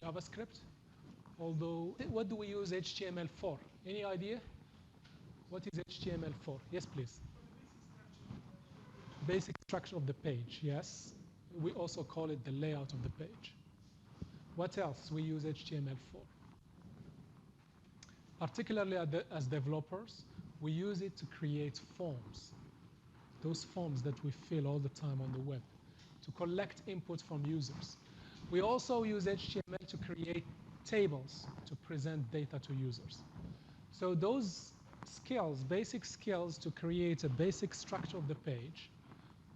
JavaScript. Although, what do we use HTML for? Any idea? What is HTML for? Yes, please. Basic structure of the page, yes. We also call it the layout of the page. What else we use HTML for? Particularly as developers, we use it to create forms. Those forms that we fill all the time on the web, to collect input from users. We also use HTML to create tables to present data to users. So those skills, basic skills to create a basic structure of the page,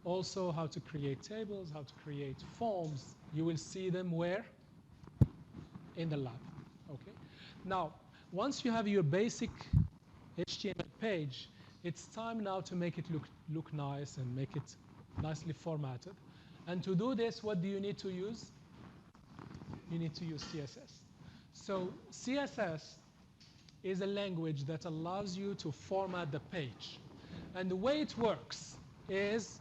also how to create tables, how to create forms, you will see them where? In the lab. Okay. Now, once you have your basic HTML page, it's time now to make it look nice and make it nicely formatted. And to do this, what do you need to use? You need to use CSS. So CSS is a language that allows you to format the page. And the way it works is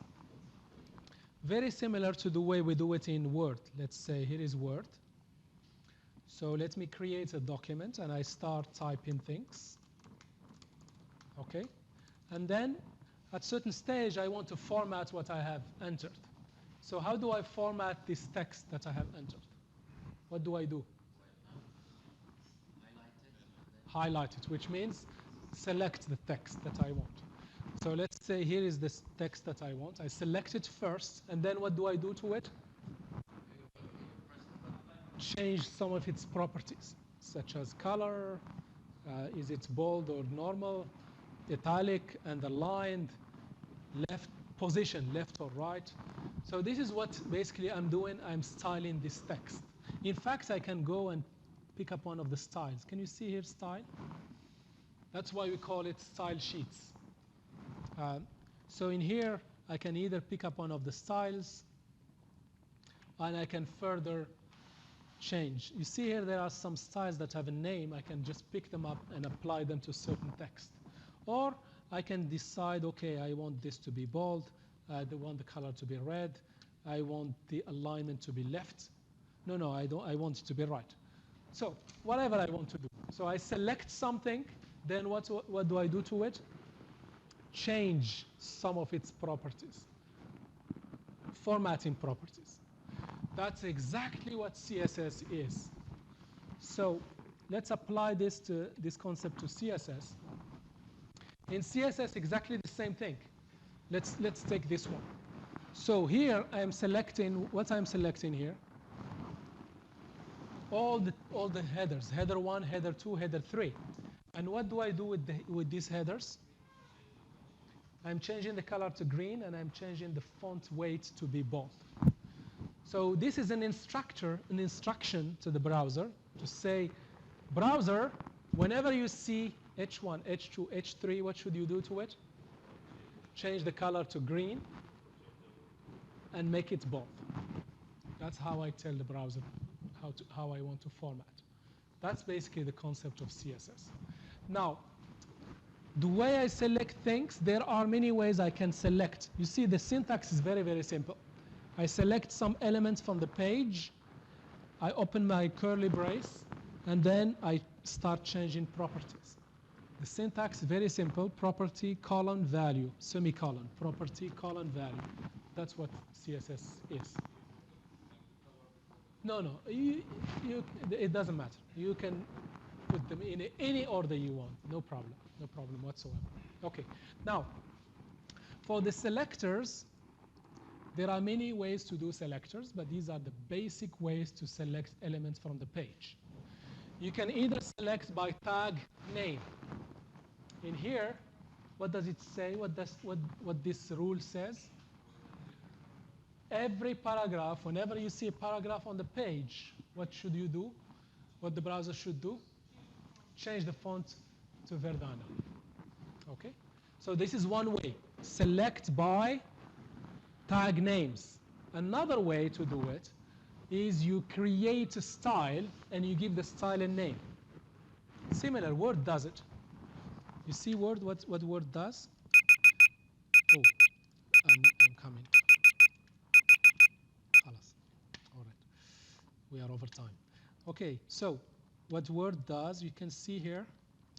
very similar to the way we do it in Word. Let's say here is Word. So let me create a document and I start typing things. Okay. And then at certain stage, I want to format what I have entered. So how do I format this text that I have entered? What do I do? Highlight it, which means select the text that I want. So let's say here is this text that I want. I select it first, and then what do I do to it? Change some of its properties, such as color, is it bold or normal, italic and aligned, left position, left or right. So this is what basically I'm doing. I'm styling this text. In fact, I can go and pick up one of the styles. Can you see here style? That's why we call it style sheets. So in here, I can either pick up one of the styles and I can further change. You see here there are some styles that have a name. I can just pick them up and apply them to certain text. Or I can decide, okay, I want this to be bold. I want the color to be red. I want the alignment to be left. No, I don't. I want it to be right. So whatever I want to do. So I select something. Then what do I do to it? Change some of its properties. Formatting properties. That's exactly what CSS is. So let's apply this concept to CSS. In CSS, exactly the same thing. Let's take this one. So here I am selecting what I'm selecting here. All the headers, header 1, header 2, header 3. And what do I do with these headers? I'm changing the color to green and I'm changing the font weight to be bold. So this is an instruction to the browser to say, browser, whenever you see H1, H2, H3, what should you do to it? Change the color to green and make it bold. That's how I tell the browser how I want to format. That's basically the concept of CSS. Now, the way I select things, there are many ways I can select. You see, the syntax is very, very simple. I select some elements from the page. I open my curly brace, and then I start changing properties. The syntax is very simple. Property, colon, value, semicolon. Property, colon, value. That's what CSS is. No, it doesn't matter. You can put them in any order you want. No problem whatsoever. Okay, now, for the selectors, there are many ways to do selectors, but these are the basic ways to select elements from the page. You can either select by tag name. In here, what does it say? What this rule says? Every paragraph, whenever you see a paragraph on the page, what should you do? What the browser should do? Change the font to Verdana. Okay? So this is one way. Select by tag names. Another way to do it is you create a style and you give the style a name. Similar, Word does it. You see Word, what Word does? Oh, I'm coming. All right. We are over time. Okay, so what Word does, you can see here,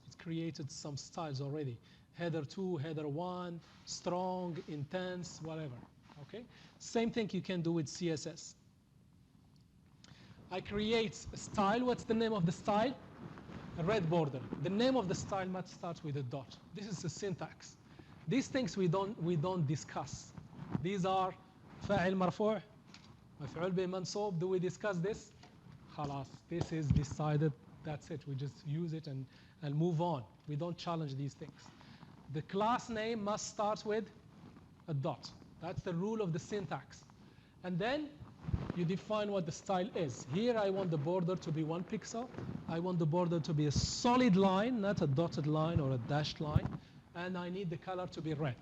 it created some styles already. Header 2, header 1, strong, intense, whatever. Okay, same thing you can do with CSS. I create a style. What's the name of the style? A red border. The name of the style must start with a dot. This is the syntax. These things we don't discuss. These are فاعل مرفوع, مفعول به منصوب. Do we discuss this? خلاص. This is decided. That's it. We just use it and move on. We don't challenge these things. The class name must start with a dot. That's the rule of the syntax. And then you define what the style is. Here I want the border to be 1 pixel. I want the border to be a solid line, not a dotted line or a dashed line. And I need the color to be red.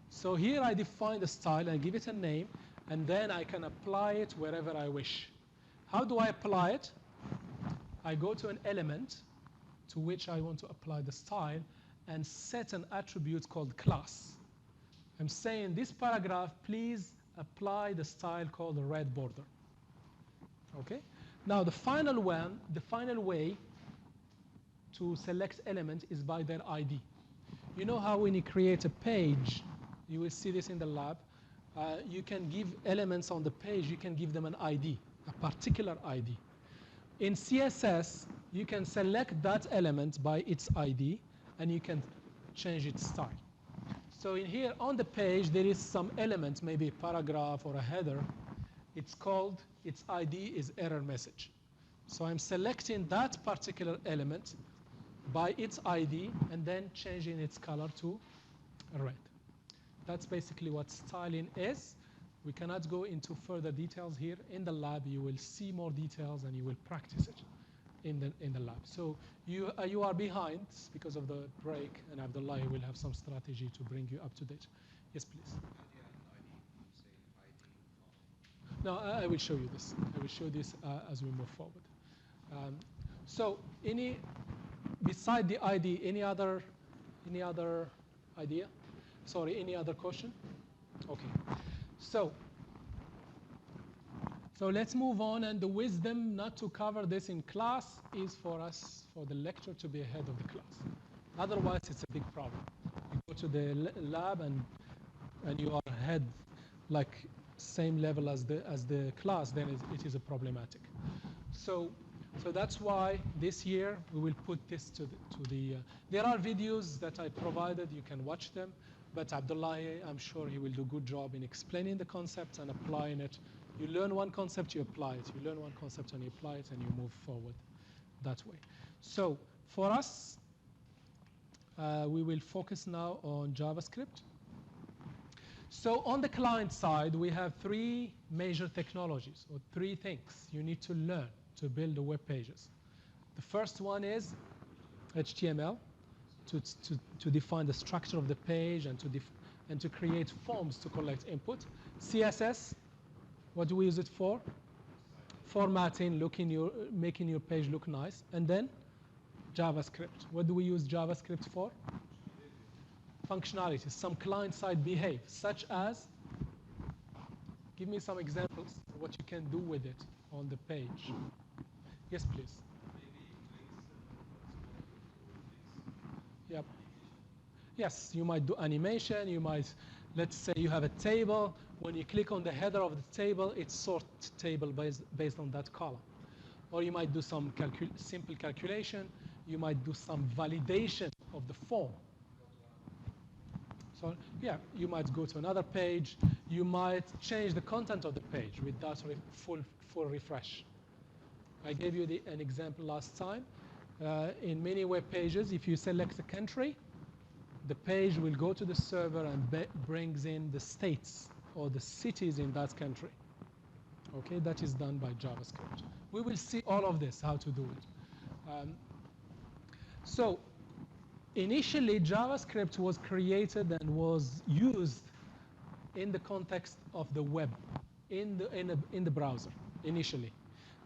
So here I define the style, I give it a name, and then I can apply it wherever I wish. How do I apply it? I go to an element to which I want to apply the style and set an attribute called class. I'm saying this paragraph, please apply the style called the red border. Okay? Now the final way to select element is by their ID. You know how when you create a page, you will see this in the lab, you can give elements on the page, you can give them an ID, a particular ID. In CSS, you can select that element by its ID, and you can change its style. So in here on the page, there is some element, maybe a paragraph or a header. It's called, its ID is error message. So I'm selecting that particular element by its ID and then changing its color to red. That's basically what styling is. We cannot go into further details here. In the lab, you will see more details and you will practice it in the lab. So you are behind because of the break, and Abdullah will have some strategy to bring you up to date. Yes, please. No, I will show you this. I will show this as we move forward. So beside the ID, any other idea? Sorry, any other question? Okay. So let's move on, and the wisdom not to cover this in class is for the lecturer to be ahead of the class. Otherwise, it's a big problem. You go to the lab and you are ahead, like same level as the class, then it is a problematic. So that's why this year we will put this to the there are videos that I provided, you can watch them, but Abdullah, I'm sure he will do a good job in explaining the concepts and applying it. You learn one concept, you apply it. You learn one concept and you apply it, and you move forward that way. So for us, we will focus now on JavaScript. So on the client side, we have 3 major technologies, or 3 things you need to learn to build the web pages. The first one is HTML, to define the structure of the page and to create forms to collect input. CSS, what do we use it for? Formatting, making your page look nice. And then JavaScript. What do we use JavaScript for? Functionality, some client-side behave, such as, give me some examples of what you can do with it on the page. Yes, please. Yep. Yes, you might do animation. You might, let's say you have a table. When you click on the header of the table, it sorts table based on that column. Or you might do some simple calculation. You might do some validation of the form. So yeah, you might go to another page. You might change the content of the page with that full refresh. I gave you an example last time. In many web pages, if you select a country, the page will go to the server and brings in the states or the cities in that country. Okay, that is done by JavaScript. We will see all of this, how to do it. So initially, JavaScript was created and was used in the context of the web, in the browser, initially.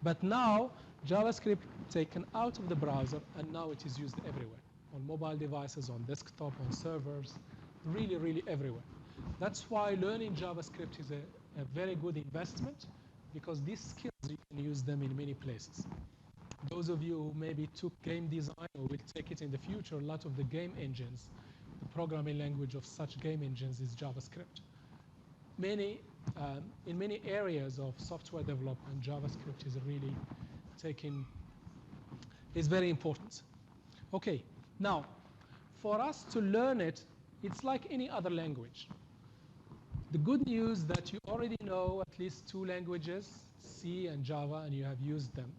But now, JavaScript taken out of the browser, and now it is used everywhere, on mobile devices, on desktop, on servers, really everywhere. That's why learning JavaScript is a very good investment, because these skills, you can use them in many places. Those of you who maybe took game design or will take it in the future, a lot of the game engines, the programming language of such game engines is JavaScript. In many areas of software development, JavaScript is really is very important. Okay, now, for us to learn it, it's like any other language. The good news that you already know at least 2 languages, C and Java, and you have used them.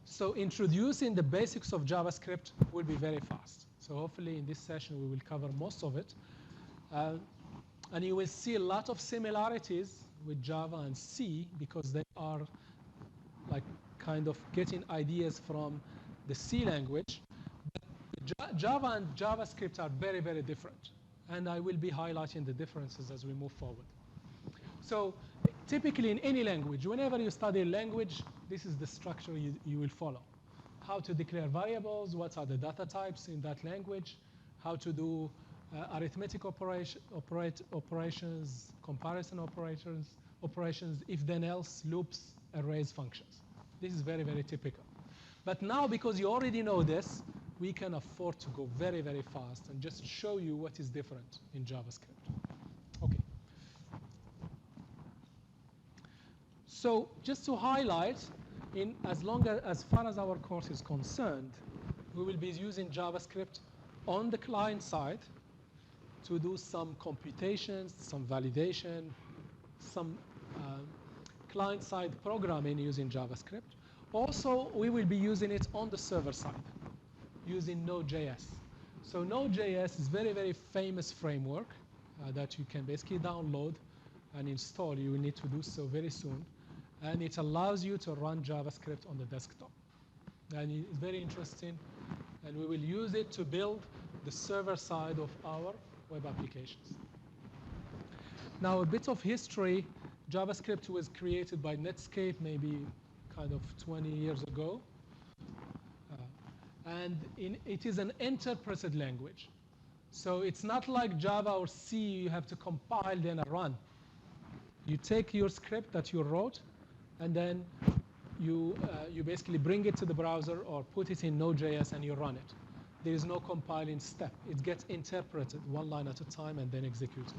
So introducing the basics of JavaScript will be very fast. So hopefully in this session we will cover most of it. And you will see a lot of similarities with Java and C because they are like kind of getting ideas from the C language. But Java and JavaScript are very, very different. And I will be highlighting the differences as we move forward. So typically in any language, whenever you study a language, this is the structure you will follow. How to declare variables, what are the data types in that language, how to do arithmetic operations, comparison operations, if then else, loops, arrays, functions. This is very, very typical. But now, because you already know this, we can afford to go very, very fast and just show you what is different in JavaScript. Okay. So just to highlight, as far as our course is concerned, we will be using JavaScript on the client side to do some computations, some validation, some client-side programming using JavaScript. Also, we will be using it on the server side using Node.js. So Node.js is a very, very famous framework that you can basically download and install. You will need to do so very soon. And it allows you to run JavaScript on the desktop. And it's very interesting. And we will use it to build the server side of our web applications. Now, a bit of history. JavaScript was created by Netscape maybe kind of 20 years ago. And it is an interpreted language. So it's not like Java or C, you have to compile then run. You take your script that you wrote, and then you basically bring it to the browser or put it in Node.js and you run it. There is no compiling step. It gets interpreted one line at a time and then executed.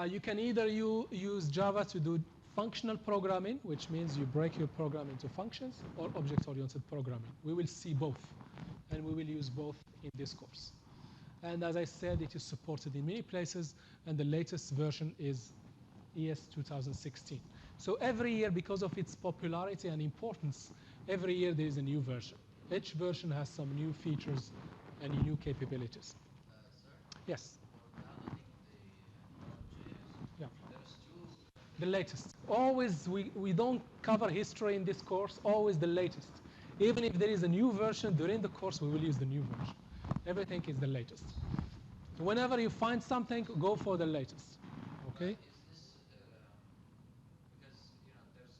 You can either use Java to do functional programming, which means you break your program into functions, or object-oriented programming. We will see both, and we will use both in this course. And as I said, it is supported in many places, and the latest version is ES 2016. So every year, because of its popularity and importance, every year there is a new version. Each version has some new features and new capabilities. Sir? Yes? Yeah. The latest. Always, we don't cover history in this course, always the latest. Even if there is a new version during the course, we will use the new version. Everything is the latest. Whenever you find something, go for the latest. Okay? Is this because there's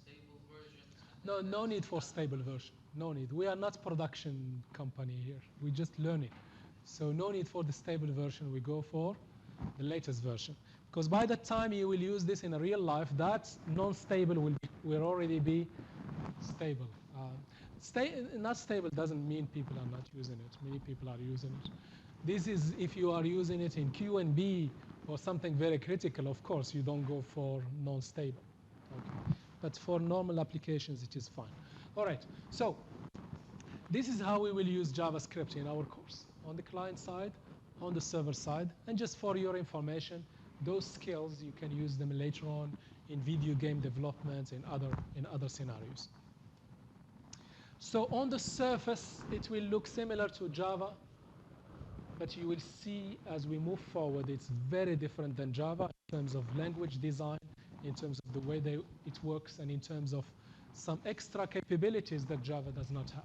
stable versions? And no need for stable version. No need. We are not production company here. We just learn it. So no need for the stable version. We go for the latest version. Because by the time you will use this in a real life, that non-stable will already be stable. Not stable doesn't mean people are not using it. Many people are using it. This is if you are using it in Q&B or something very critical, of course, you don't go for non-stable. Okay. But for normal applications, it is fine. All right. So this is how we will use JavaScript in our course, on the client side, on the server side. And just for your information, those skills, you can use them later on in video game development and in other scenarios. So on the surface, it will look similar to Java, but you will see as we move forward, it's very different than Java in terms of language design, in terms of the way it works, and in terms of some extra capabilities that Java does not have.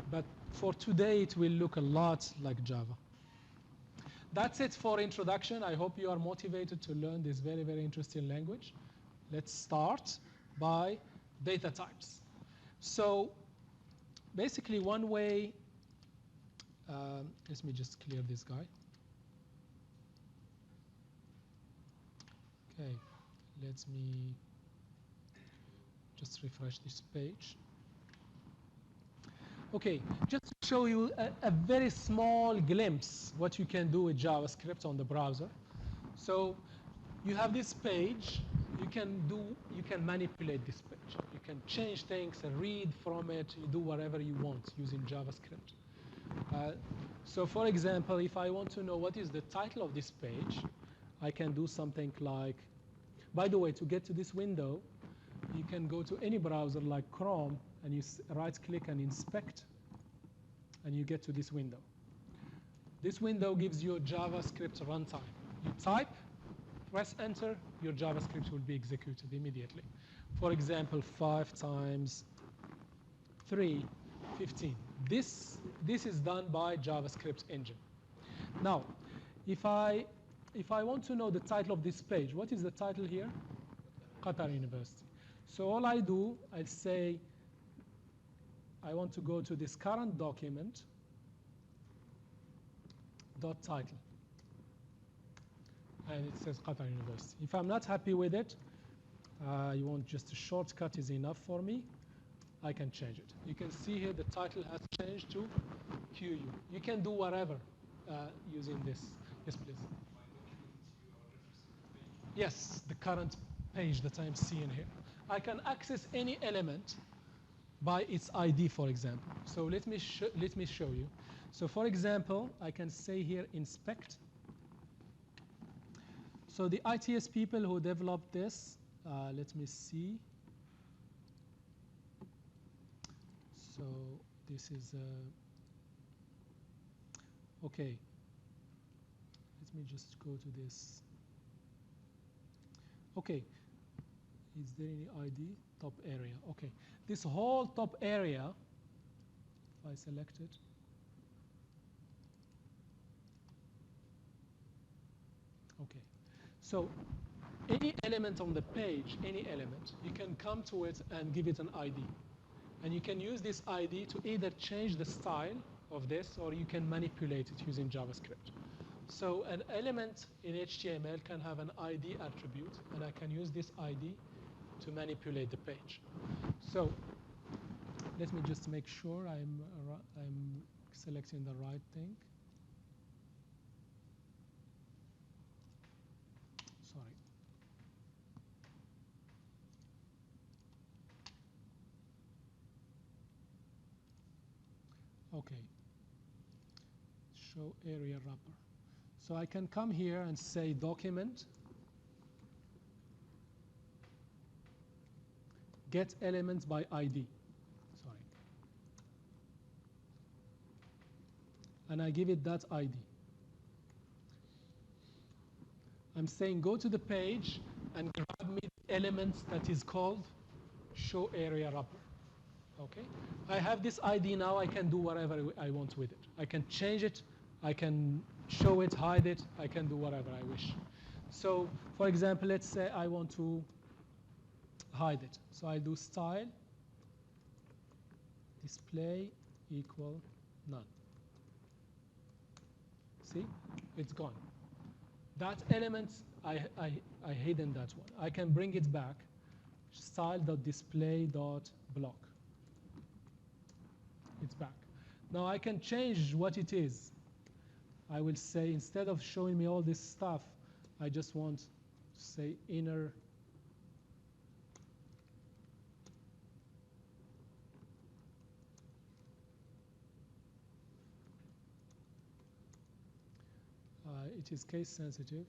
But for today, it will look a lot like Java. That's it for introduction. I hope you are motivated to learn this very, very interesting language. Let's start by data types. So basically, one way, let me just clear this guy. Okay, let me just refresh this page. Okay, just to show you a very small glimpse what you can do with JavaScript on the browser. So you have this page. You can manipulate this page. You can change things and read from it. You do whatever you want using JavaScript. So for example, if I want to know what is the title of this page, I can do something like, by the way, to get to this window, you can go to any browser like Chrome and you right-click and inspect, and you get to this window. This window gives you a JavaScript runtime. You type, press enter, your JavaScript will be executed immediately. For example, 5 times 3, 15. This is done by JavaScript engine. Now, if I want to know the title of this page, what is the title here? Qatar University. So all I do, I say, I want to go to this current document, dot title. And it says Qatar University. If I'm not happy with it, you want just a shortcut is enough for me, I can change it. You can see here the title has changed to QU. You can do whatever using this. Yes, please. Yes, the current page that I'm seeing here. I can access any element by its ID, for example. So let me show you. So for example, I can say here inspect. So the ITS people who developed this, let me see. So this is okay. Let me just go to this. Okay. Is there any ID? Top area. Okay. This whole top area, if I select it, okay. So any element on the page, any element, you can come to it and give it an ID. And you can use this ID to either change the style of this, or you can manipulate it using JavaScript. So an element in HTML can have an ID attribute, and I can use this ID to manipulate the page. So let me just make sure I'm selecting the right thing. Sorry. Okay. Show area wrapper. So I can come here and say document, get elements by ID. Sorry. And I give it that ID. I'm saying go to the page and grab me the elements that is called show area wrapper. Okay? I have this ID now. I can do whatever I want with it. I can change it. I can show it, hide it. I can do whatever I wish. So, for example, let's say I want to hide it. So I do style, display equal none. See? It's gone. That element, I hidden that one. I can bring it back. Style.display.block. It's back. Now I can change what it is. I will say, instead of showing me all this stuff, I just want to say inner it is case sensitive.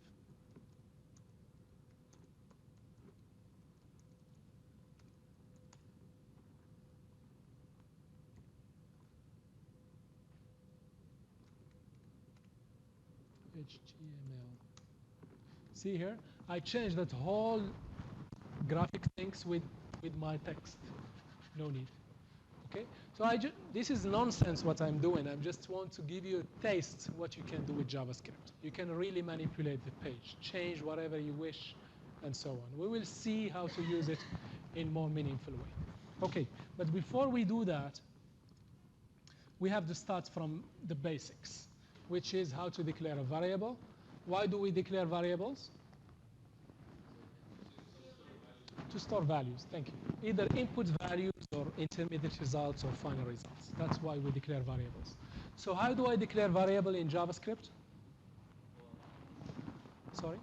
HTML. See here, I changed that whole graphic things with my text. No need. Okay, so this is nonsense what I'm doing. I just want to give you a taste what you can do with JavaScript. You can really manipulate the page, change whatever you wish, and so on. We will see how to use it in more meaningful way. Okay, but before we do that, we have to start from the basics, which is how to declare a variable. Why do we declare variables? To store values, thank you. Either input values or intermediate results or final results. That's why we declare variables. So how do I declare variable in JavaScript? Sorry?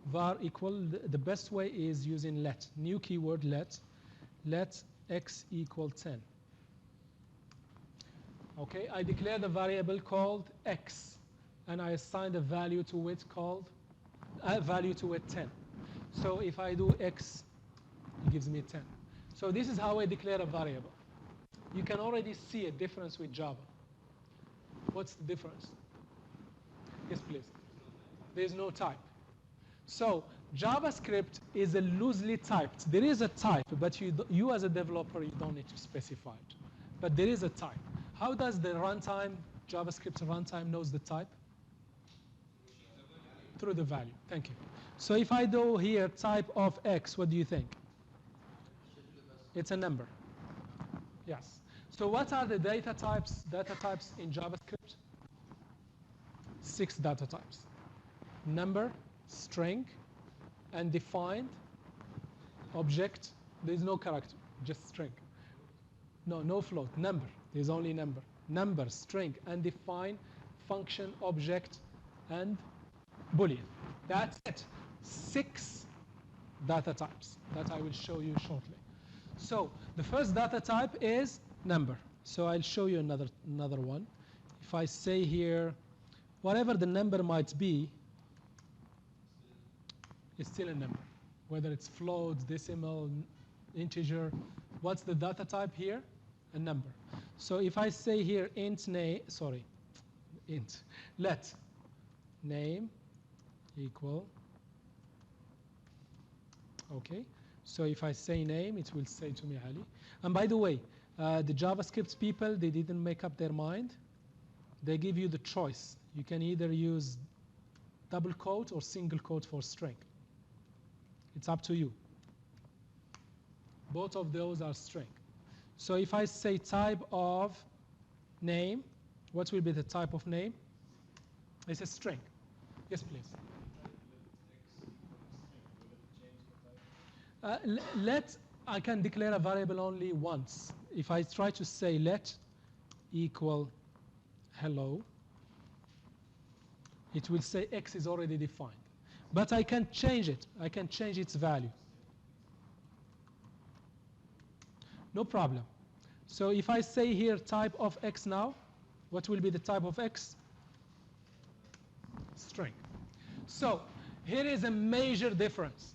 Var equal, the best way is using let. New keyword let x equal 10. Okay, I declare the variable called x, and I assign a value to it called, value to it 10. So if I do x, it gives me 10. So this is how I declare a variable. You can already see a difference with Java. What's the difference? Yes, please. There's no type. So JavaScript is a loosely typed. There is a type, but you as a developer, you don't need to specify it. But there is a type. How does the runtime, JavaScript runtime knows the type? Through the value. Thank you. So if I do here type of x, what do you think? It's a number. Yes. So what are the data types in JavaScript? 6 data types. Number, string, undefined, object. There's no character, just string. No float, number. There's only number. Number, string, undefined, function, object, and Boolean. That's it. 6 data types that I will show you shortly. So the first data type is number. So I'll show you another one. If I say here, whatever the number might be, it's still a number. Whether it's float, decimal, integer, what's the data type here? A number. So if I say here let name equal, okay. So if I say name, it will say to me Ali. And by the way, the JavaScript people, they didn't make up their mind. They give you the choice. You can either use double quote or single quote for string. It's up to you. Both of those are string. So if I say type of name, what will be the type of name? It's a string. Yes, please. I can declare a variable only once. If I try to say let equal hello, it will say x is already defined. But I can change it. I can change its value. No problem. So if I say here type of x now, what will be the type of x? String. So here is a major difference.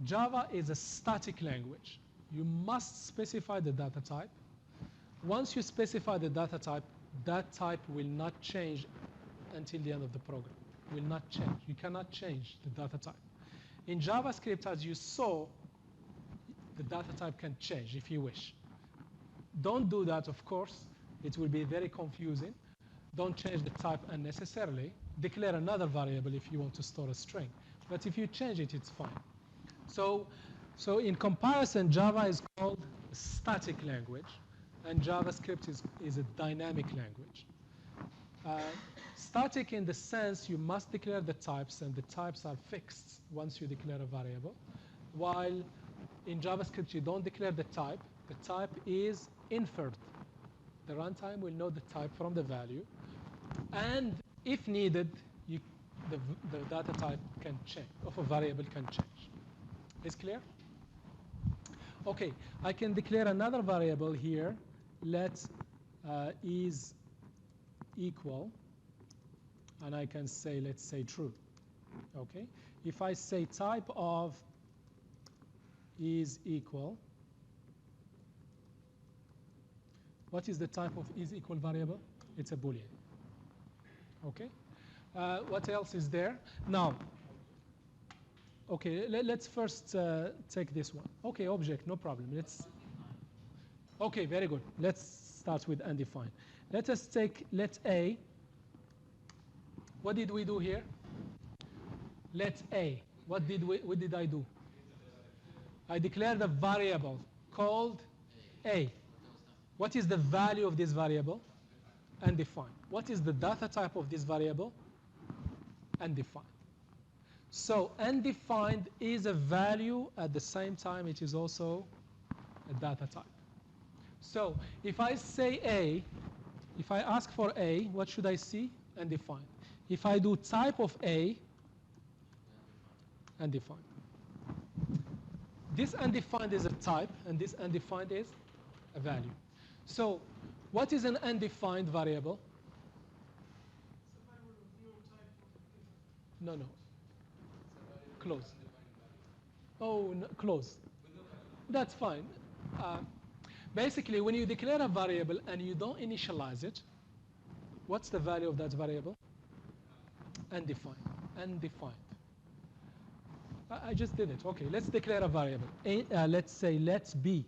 Java is a static language. You must specify the data type. Once you specify the data type, that type will not change until the end of the program. Will not change. You cannot change the data type. In JavaScript, as you saw, the data type can change if you wish. Don't do that, of course. It will be very confusing. Don't change the type unnecessarily. Declare another variable if you want to store a string. But if you change it, it's fine. So in comparison, Java is called a static language, and JavaScript is a dynamic language. Static in the sense you must declare the types, and the types are fixed once you declare a variable. While in JavaScript, you don't declare the type. The type is inferred. The runtime will know the type from the value. And if needed, the data type can change, of a variable can change. Is clear? Okay, I can declare another variable here. Let is equal, and I can say, let's say true. Okay, if I say type of is equal, what is the type of is equal variable? It's a Boolean. Okay, what else is there? Now, okay, let's first take this one. Okay, object, no problem. Okay, very good. Let's start with undefined. Let us take let A. What did we do here? Let A. What did I do? I declared a variable called A. What is the value of this variable? Undefined. What is the data type of this variable? Undefined. So undefined is a value, at the same time it is also a data type. So if I say A, if I ask for A, what should I see? Undefined. If I do type of A, undefined. This undefined is a type, and this undefined is a value. So what is an undefined variable? No, no. Close. Oh, no, close. That's fine. Basically, when you declare a variable and you don't initialize it, what's the value of that variable? Undefined. Undefined. I just did it. Okay, let's declare a variable. Let's say let's B.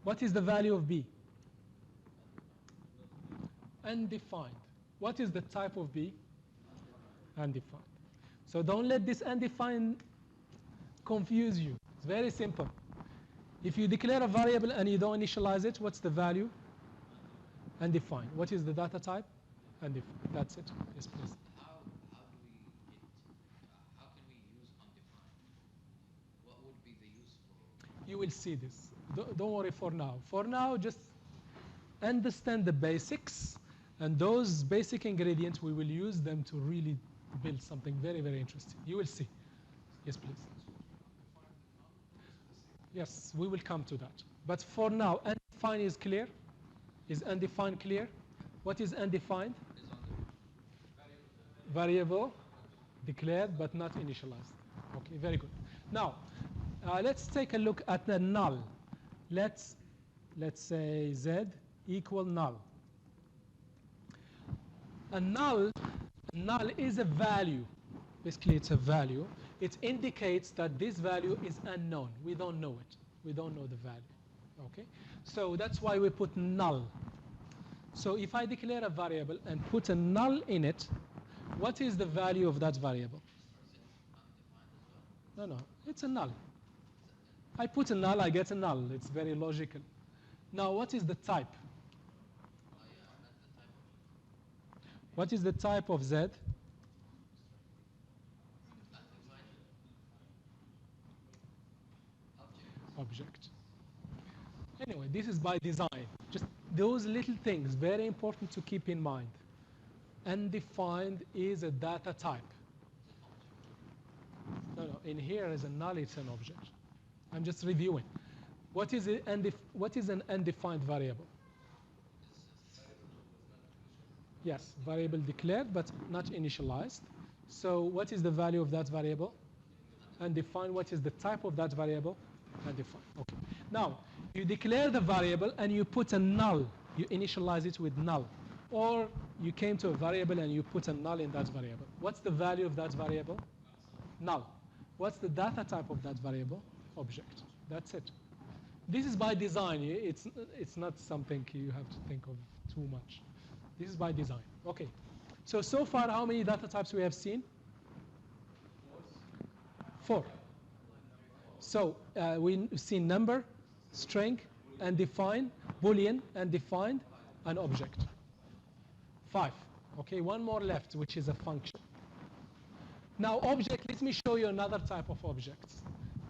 What is the value of B? Undefined. What is the type of B? Undefined. So don't let this undefined confuse you. It's very simple. If you declare a variable and you don't initialize it, what's the value? Undefined. What is the data type? Undefined. That's it. Yes, please. How can we use undefined? What would be the useful? You will see this. Don't worry for now. For now, just understand the basics, and those basic ingredients, we will use them to really build something very, very interesting. You will see. Yes, please. Yes, we will come to that. But for now, undefined is clear. Is undefined clear? What is undefined? Variable, declared but not initialized. Okay, very good. Now, let's take a look at the null. Let's say z equal null. A null is a value. Basically, it's a value. It indicates that this value is unknown. We don't know it. We don't know the value. Okay? So that's why we put null. So if I declare a variable and put a null in it, what is the value of that variable? No, no, it's a null. I put a null, I get a null. It's very logical. Now, what is the type? What is the type of Z? Object. Anyway, this is by design. Just those little things, very important to keep in mind. Undefined is a data type. No, no, in here is a null, it's an object. I'm just reviewing. What is an undefined variable? Yes, variable declared but not initialized. So what is the value of that variable? Undefined. What is the type of that variable? Undefined. Okay. Now, you declare the variable and you put a null. You initialize it with null. Or you came to a variable and you put a null in that variable. What's the value of that variable? Null. What's the data type of that variable? Object. That's it. This is by design. It's not something you have to think of too much. This is by design. Okay. So far, how many data types we have seen? 4. So we've seen number, string, undefined, boolean, undefined, and object. 5. Okay, one more left, which is a function. Now, object, let me show you another type of objects.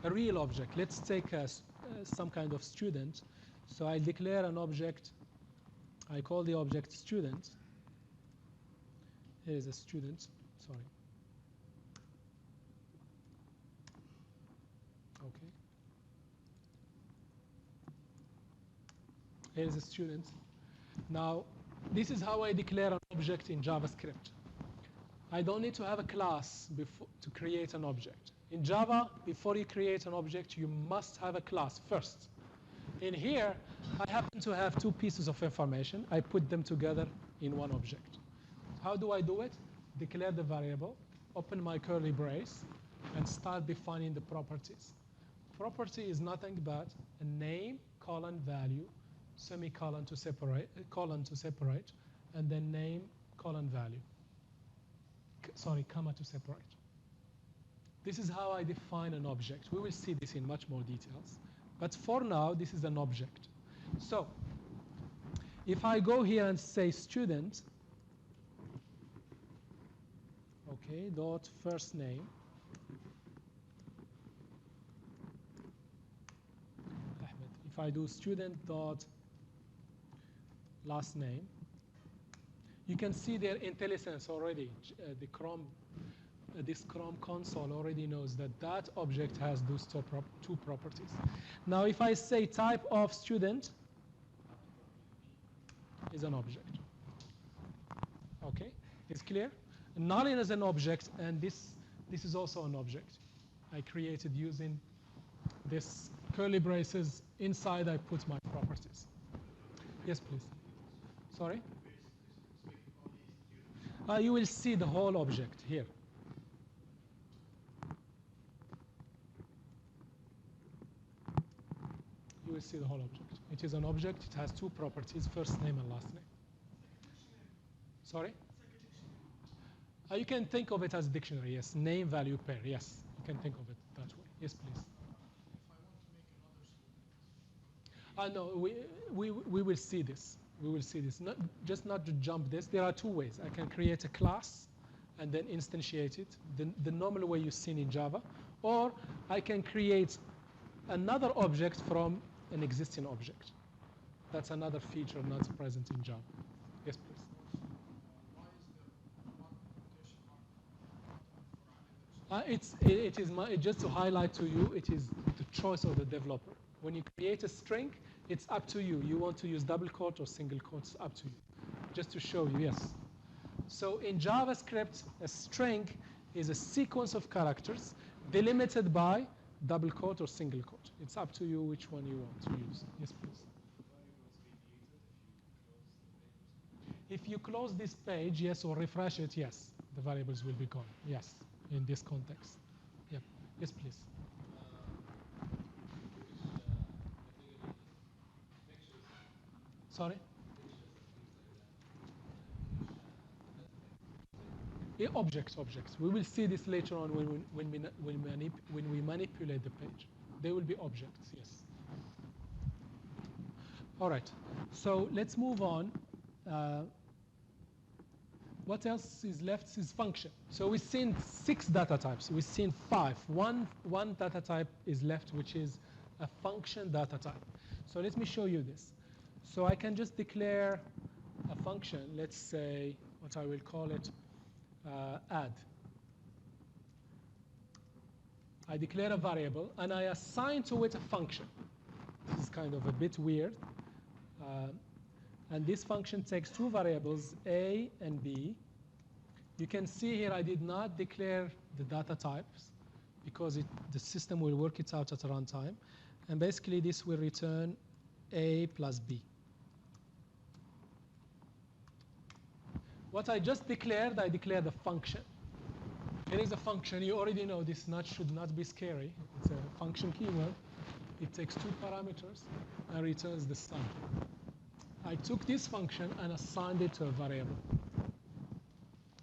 A real object. Let's take some kind of student. So I declare an object. I call the object student. Here is a student. Sorry. Okay. Here is a student. Now, this is how I declare an object in JavaScript. I don't need to have a class to create an object. In Java, before you create an object, you must have a class first. In here, I happen to have 2 pieces of information. I put them together in one object. How do I do it? Declare the variable, open my curly brace, and start defining the properties. Property is nothing but a name, colon, value, semicolon to separate, colon to separate, and then name, colon, value. Sorry, comma to separate. This is how I define an object. We will see this in much more details. But for now, this is an object. So if I go here and say student, okay, Okay, dot first name. Ahmed. If I do student dot last name, you can see their IntelliSense already. The Chrome, this Chrome console already knows that that object has those two properties. Now, if I say type of student is an object. Okay, it's clear. Null is an object, and this is also an object. I created using this curly braces. Inside, I put my properties. Yes, please. Sorry. You will see the whole object here. You will see the whole object. It is an object. It has two properties, first name and last name. Sorry? You can think of it as a dictionary, yes. Name, value, pair, yes. You can think of it that way. Yes, please. No, we will see this. We will see this. Not to jump this. There are two ways. I can create a class and then instantiate it, the normal way you've seen in Java. Or I can create another object from an existing object. That's another feature not present in Java. Yes, please. It is just to highlight to you, it is the choice of the developer. When you create a string, it's up to you. You want to use double quote or single quotes, up to you. Just to show you, yes. So in JavaScript, a string is a sequence of characters delimited by double quote or single quote. It's up to you which one you want to use. Yes, please. If you close this page, yes, or refresh it, yes, the variables will be gone. Yes, in this context. Yep. Yes, please. Sorry? Objects. We will see this later on when we manipulate the page. They will be objects, yes. All right. So let's move on. What else is left is function. So we've seen 6 data types. We've seen 5. One data type is left, which is a function data type. So let me show you this. So I can just declare a function. Let's say what I will call it add. I declare a variable, and I assign to it a function. This is kind of a bit weird. And this function takes 2 variables, a and b. You can see here I did not declare the data types because the system will work it out at runtime. And basically, this will return a plus b. What I just declared, I declared a function. Here is a function. You already know this should not be scary. It's a function keyword. It takes 2 parameters and returns the sum. I took this function and assigned it to a variable.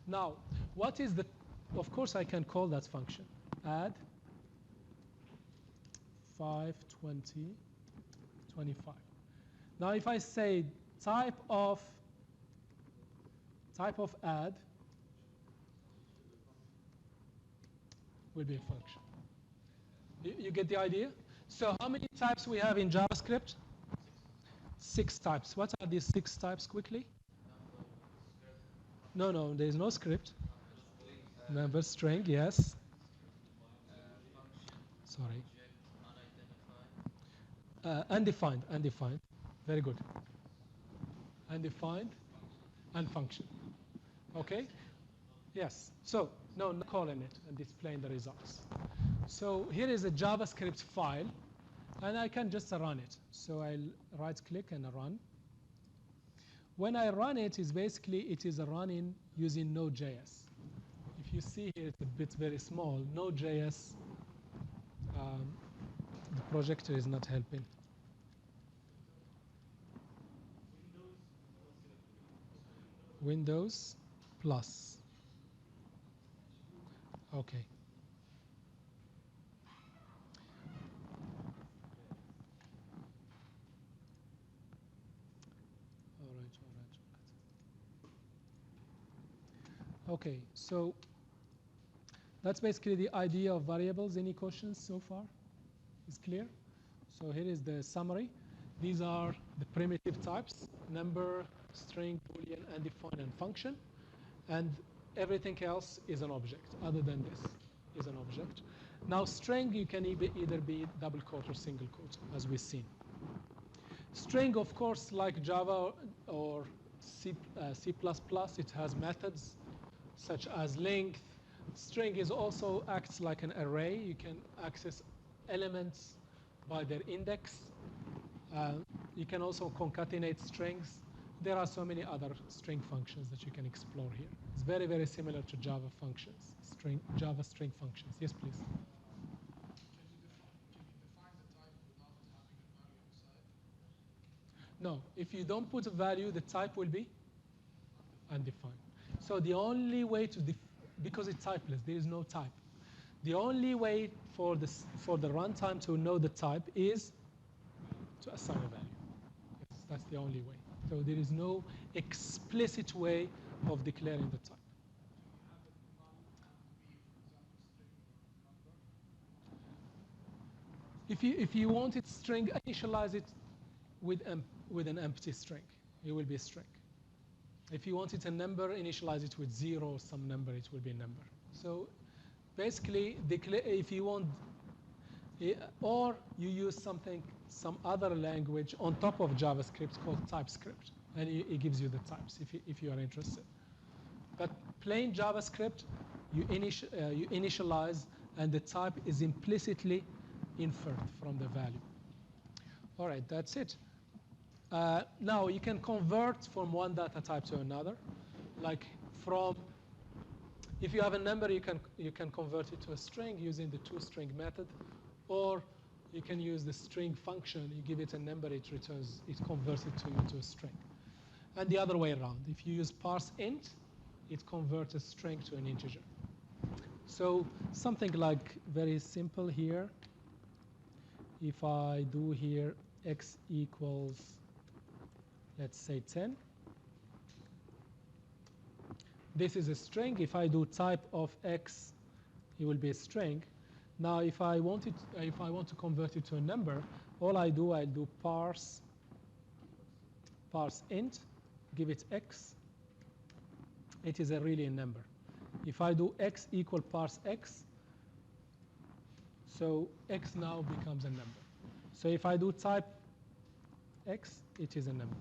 Now, what is the, of course I can call that function, add 5, 20, 25. Now if I say type of add will be a function. You get the idea? So how many types we have in JavaScript? 6 types. What are these 6 types quickly? No, there is no script. Number, string, yes. Sorry. Undefined. Very good. Undefined and function. Okay? Yes. So, no, not calling it and displaying the results. So here is a JavaScript file, and I can just run it. So I'll right-click and run. When I run it, it is running using Node.js. If you see here, it's a bit very small. Node.js, the projector is not helping. Windows plus. Okay. All right. Okay, so That's basically the idea of variables. Any questions so far? Is clear? So here is the summary. These are the primitive types: number, string, boolean, undefined, and function. And everything else is an object. Other than this is an object. Now, string, you can either be double quote or single quote, as we've seen. String, of course, like Java or C++, it has methods such as length. String is also acts like an array. You can access elements by their index. You can also concatenate strings. There are so many other string functions that you can explore here. It's very, very similar to Java functions, Java string functions. Yes, please. Can you define the type without having a value inside? No, if you don't put a value, the type will be undefined. So the only way to, because it's typeless, there is no type. The only way for the runtime to know the type is to assign a value. Yes, that's the only way. So there is no explicit way of declaring the type. If you want it string, initialize it with an empty string. It will be a string. If you want it a number, initialize it with 0 or some number, it will be a number. So basically, if you want, or you use some other language on top of JavaScript called TypeScript, and it gives you the types if you are interested. But plain JavaScript, you initialize, and the type is implicitly inferred from the value. All right, that's it. Now you can convert from one data type to another, like if you have a number, you can convert it to a string using the toString method, or you can use the string function. You give it a number, it converts it to a string. And the other way around. If you use parse int, it converts a string to an integer. So something like very simple here. If I do here x equals, let's say 10. This is a string. If I do type of x, it will be a string. Now, if I want to convert it to a number, all I'll do parse int, give it x. It is really a number. If I do x equal parse x, so x now becomes a number. So if I do type x, it is a number.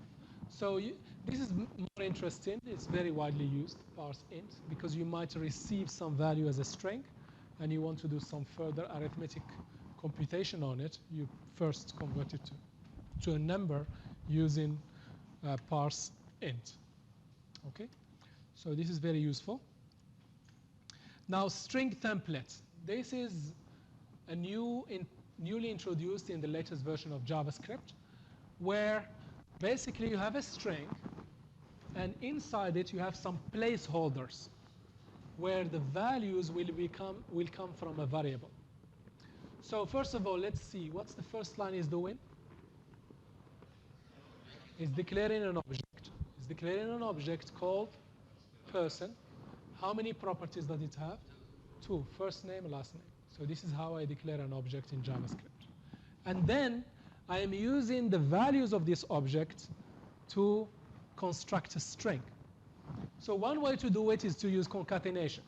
So this is more interesting. It's very widely used, parse int, because you might receive some value as a string, and you want to do some further arithmetic computation on it. You first convert it to a number using parse int. Okay, so this is very useful. Now, string template. This is a newly introduced in the latest version of JavaScript, where basically you have a string, and inside it you have some placeholders, where the values will come from a variable. So first of all, let's see what's the first line is doing. It's declaring an object. It's declaring an object called person. How many properties does it have? 2, first name, last name. So this is how I declare an object in JavaScript. And then I am using the values of this object to construct a string. So one way to do it is to use concatenation.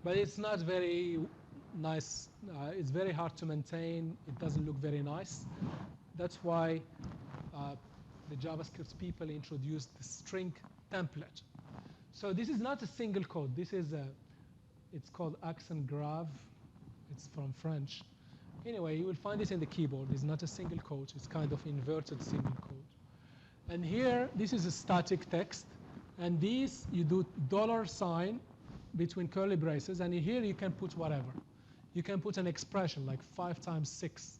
But it's not very nice. It's very hard to maintain. It doesn't look very nice. That's why the JavaScript people introduced the string template. So this is not a single code. This is it's called accent grave. It's from French. Anyway, you will find it in the keyboard. It's not a single quote. It's kind of inverted single quote. And here, this is a static text. And these, you do $sign between curly braces. And here, you can put whatever. You can put an expression like 5 times 6.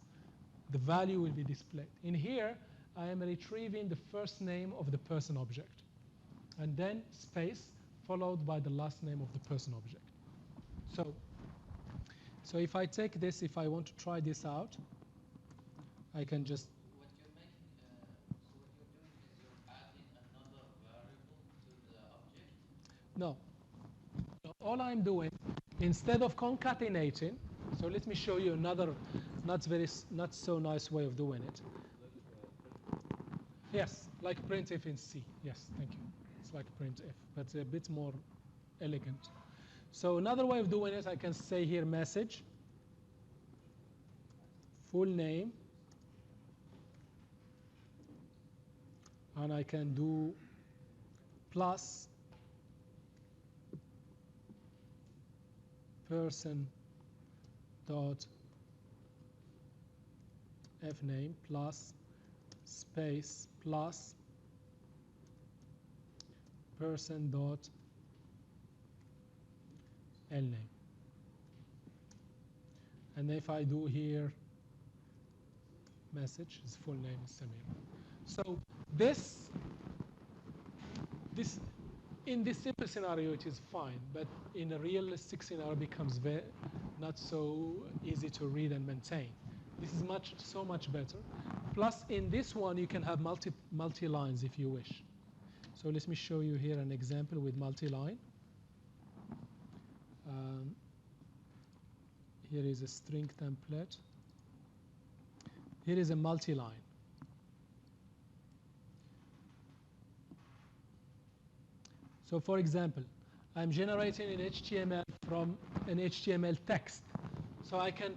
The value will be displayed. In here, I am retrieving the first name of the person object. And then space, followed by the last name of the person object. So if I take this, if I want to try this out, I can just. What you're making, so what you're doing is you're adding another variable to the object. No. All I'm doing instead of concatenating, so let me show you another not so nice way of doing it. Yes, like printf in C. Yes, thank you. It's like printf, but a bit more elegant. So another way of doing it, I can say here message, full name, and I can do plus person dot fname plus space plus person dot lname. And if I do here message, his full name is Samir. So this in this simple scenario it is fine, but in a realistic scenario it becomes not so easy to read and maintain. This is so much better. Plus in this one you can have multi lines if you wish. So let me show you here an example with multi-line. Here is a string template. Here is a multi-line. So for example, I'm generating an HTML from an HTML text. So I can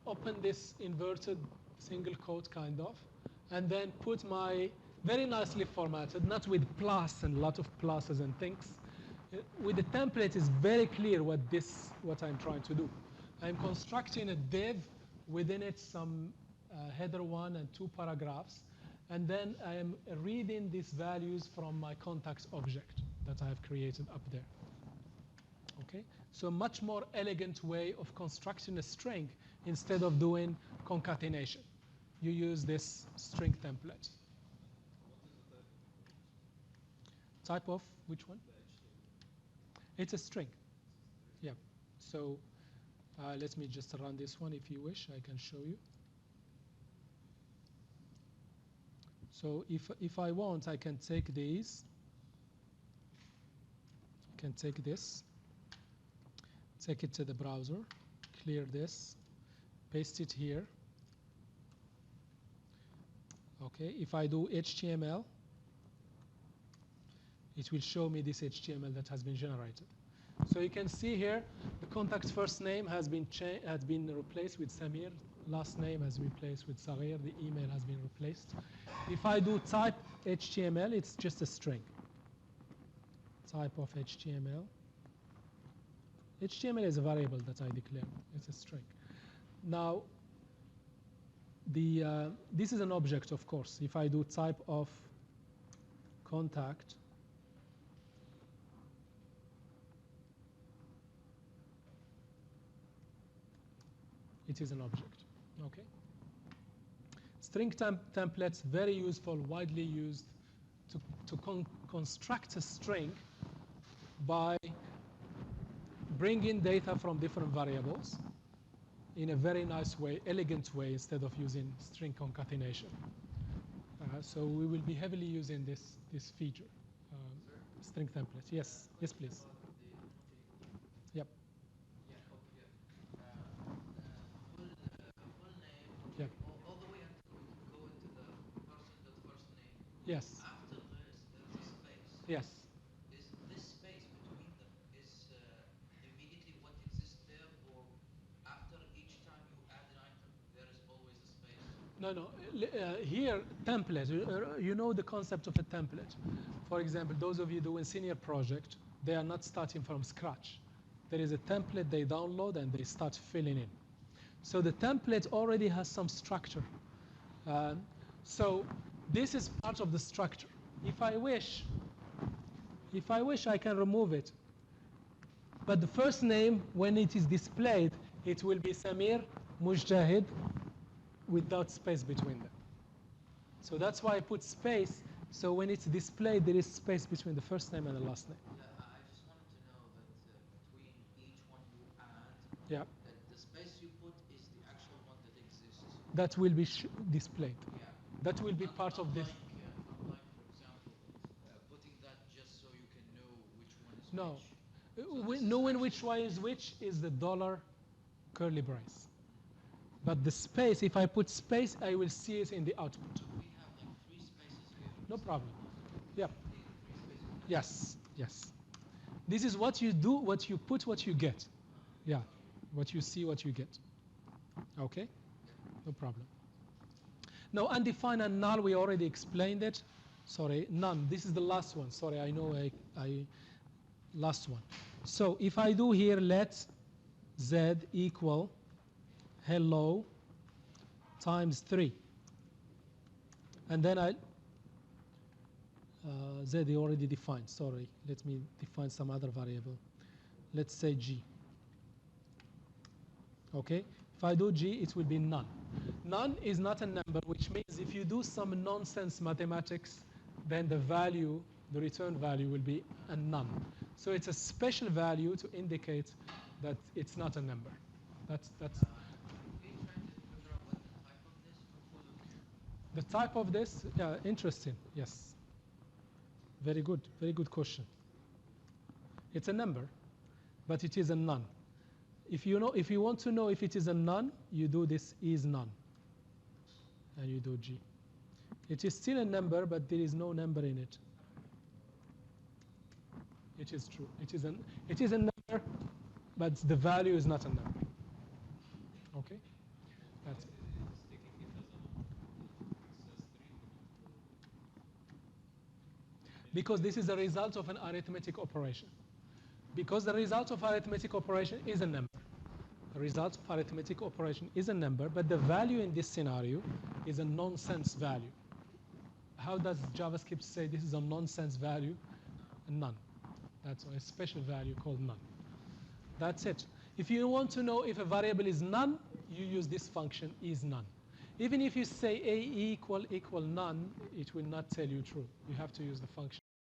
open this inverted single quote kind of, and then put my very nicely formatted, not with plus and a lot of pluses and things. With the template, it's very clear what I'm trying to do. I'm constructing a div, within it some header 1 and 2 paragraphs, and then I am reading these values from my contacts object that I have created up there. Okay, so a much more elegant way of constructing a string instead of doing concatenation. You use this string template. Type of which one? It's a string. Yeah. So let me just run this one if you wish. I can show you. So if I want, I can take these. I can take this, take it to the browser, clear this, paste it here. Okay. If I do HTML, it will show me this HTML that has been generated. So you can see here the contact's first name has been replaced with Samir. Last name has been replaced with Saghir. The email has been replaced. If I do type HTML, it's just a string. Type of HTML. HTML is a variable that I declare. It's a string. Now, this is an object, of course. If I do type of contact, it is an object. Okay. String templates, very useful, widely used to construct a string by bringing data from different variables in a very nice way, elegant way, instead of using string concatenation. So we will be heavily using this feature, string templates. Yes, yes, please. Yep. Yep. All the way until we go into the person that first name. Yes. After this, there's a space. Yes. Is this space between them is immediately what exists there, or after each time you add an item, there is always a space? No. Here, template. You know the concept of a template. For example, those of you doing senior project, they are not starting from scratch. There is a template they download and they start filling in. So the template already has some structure. So this is part of the structure. If I wish, I can remove it. But the first name, when it is displayed, it will be Samir Mujtahid without space between them. So that's why I put space. So when it's displayed, there is space between the first name and the last name. Yeah, I just wanted to know that between each one you add, Yeah. that the space you put is the actual one that exists. That will be displayed. Yeah. That will be part of this. Unlike, for example, putting that just so you can know which one is No. which. Knowing which one is which is the dollar curly brace. But the space, if I put space, I will see it in the output. We have like 3 spaces here. No problem. Yeah. The 3 spaces. Yes. Yes. This is what you do, what you put, what you get. Yeah. What you see, what you get. Okay? No problem. Now, undefined and null, we already explained it. Sorry, none. This is the last one. Sorry, I know I last one. So if I do here, let z equal hello times 3. And then z already defined. Sorry, let me define some other variable. Let's say g. Okay, if I do g, it will be none. None is not a number, which means if you do some nonsense mathematics, then the value, the return value will be a none. So it's a special value to indicate that it's not a number. That's We trying to figure out what the type of this. Interesting. Yes. Very good question. It's a number, but it is a none. If you want to know if it is a none, you do this is none, and you do g. It is still a number, but there is no number in it. It is true. It is a number, but the value is not a number. Okay, that's it. Because this is a result of an arithmetic operation. Because the result of arithmetic operation is a number. The result of arithmetic operation is a number, but the value in this scenario is a nonsense value. How does JavaScript say this is a nonsense value? None. That's a special value called none. That's it. If you want to know if a variable is none, you use this function is none. Even if you say a equal none, it will not tell you true. You have to use the function.